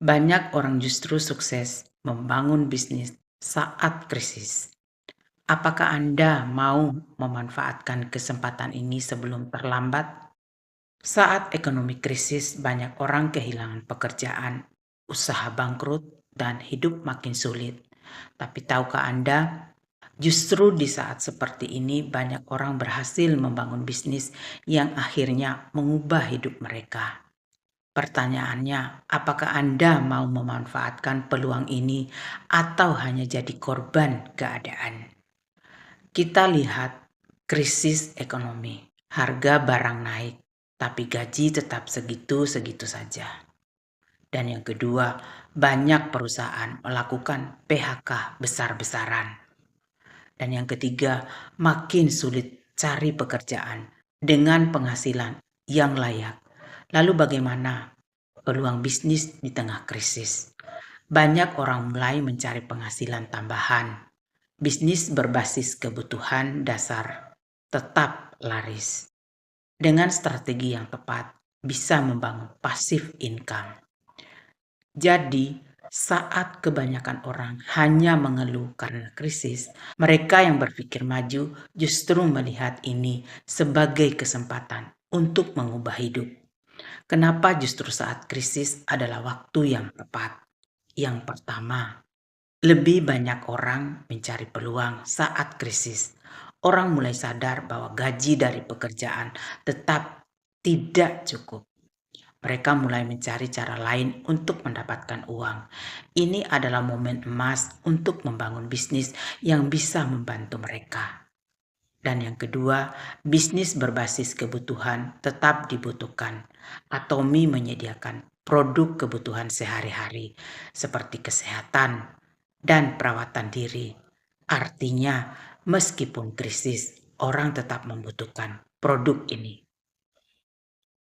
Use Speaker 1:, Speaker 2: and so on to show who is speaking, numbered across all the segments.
Speaker 1: Banyak orang justru sukses membangun bisnis saat krisis. Apakah Anda mau memanfaatkan kesempatan ini sebelum terlambat? Saat ekonomi krisis, banyak orang kehilangan pekerjaan, usaha bangkrut, dan hidup makin sulit. Tapi tahukah Anda, justru di saat seperti ini banyak orang berhasil membangun bisnis yang akhirnya mengubah hidup mereka. Pertanyaannya, apakah Anda mau memanfaatkan peluang ini atau hanya jadi korban keadaan? Kita lihat krisis ekonomi, harga barang naik, tapi gaji tetap segitu-segitu saja. Dan yang kedua, banyak perusahaan melakukan PHK besar-besaran. Dan yang ketiga, makin sulit cari pekerjaan dengan penghasilan yang layak. Lalu bagaimana peluang bisnis di tengah krisis? Banyak orang mulai mencari penghasilan tambahan. Bisnis berbasis kebutuhan dasar tetap laris. Dengan strategi yang tepat, bisa membangun passive income. Jadi, saat kebanyakan orang hanya mengeluh karena krisis, mereka yang berpikir maju justru melihat ini sebagai kesempatan untuk mengubah hidup. Kenapa justru saat krisis adalah waktu yang tepat? Yang pertama, lebih banyak orang mencari peluang saat krisis. Orang mulai sadar bahwa gaji dari pekerjaan tetap tidak cukup. Mereka mulai mencari cara lain untuk mendapatkan uang. Ini adalah momen emas untuk membangun bisnis yang bisa membantu mereka. Dan yang kedua, bisnis berbasis kebutuhan tetap dibutuhkan. Atomi menyediakan produk kebutuhan sehari-hari seperti kesehatan dan perawatan diri. Artinya, meskipun krisis, orang tetap membutuhkan produk ini.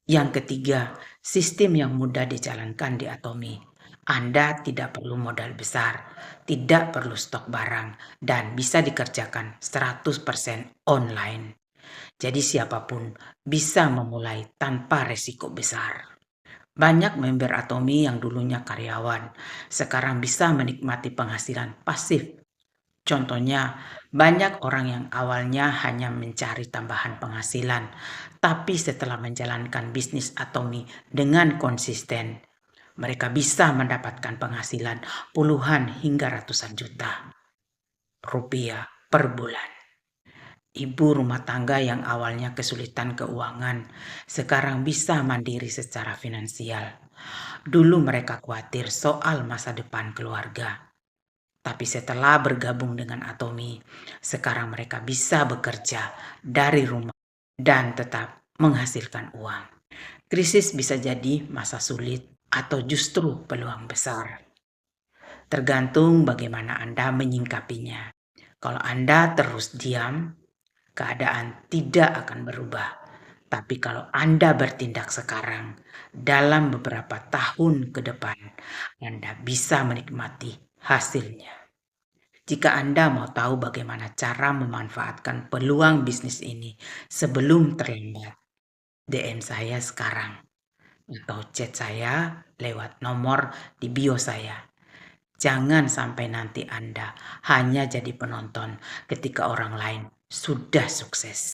Speaker 1: Yang ketiga, sistem yang mudah dijalankan di Atomi. Anda tidak perlu modal besar, tidak perlu stok barang, dan bisa dikerjakan 100% online. Jadi siapapun bisa memulai tanpa resiko besar. Banyak member Atomi yang dulunya karyawan, sekarang bisa menikmati penghasilan pasif. Contohnya, banyak orang yang awalnya hanya mencari tambahan penghasilan, tapi setelah menjalankan bisnis Atomi dengan konsisten, mereka bisa mendapatkan penghasilan puluhan hingga ratusan juta rupiah per bulan. Ibu rumah tangga yang awalnya kesulitan keuangan, sekarang bisa mandiri secara finansial. Dulu mereka khawatir soal masa depan keluarga. Tapi setelah bergabung dengan Atomi, sekarang mereka bisa bekerja dari rumah dan tetap menghasilkan uang. Krisis bisa jadi masa sulit atau justru peluang besar. Tergantung bagaimana Anda menyingkapinya. Kalau Anda terus diam, keadaan tidak akan berubah. Tapi kalau Anda bertindak sekarang, dalam beberapa tahun ke depan, Anda bisa menikmati hasilnya. Jika Anda mau tahu bagaimana cara memanfaatkan peluang bisnis ini sebelum terlambat, DM saya sekarang atau chat saya lewat nomor di bio saya. Jangan sampai nanti Anda hanya jadi penonton ketika orang lain sudah sukses.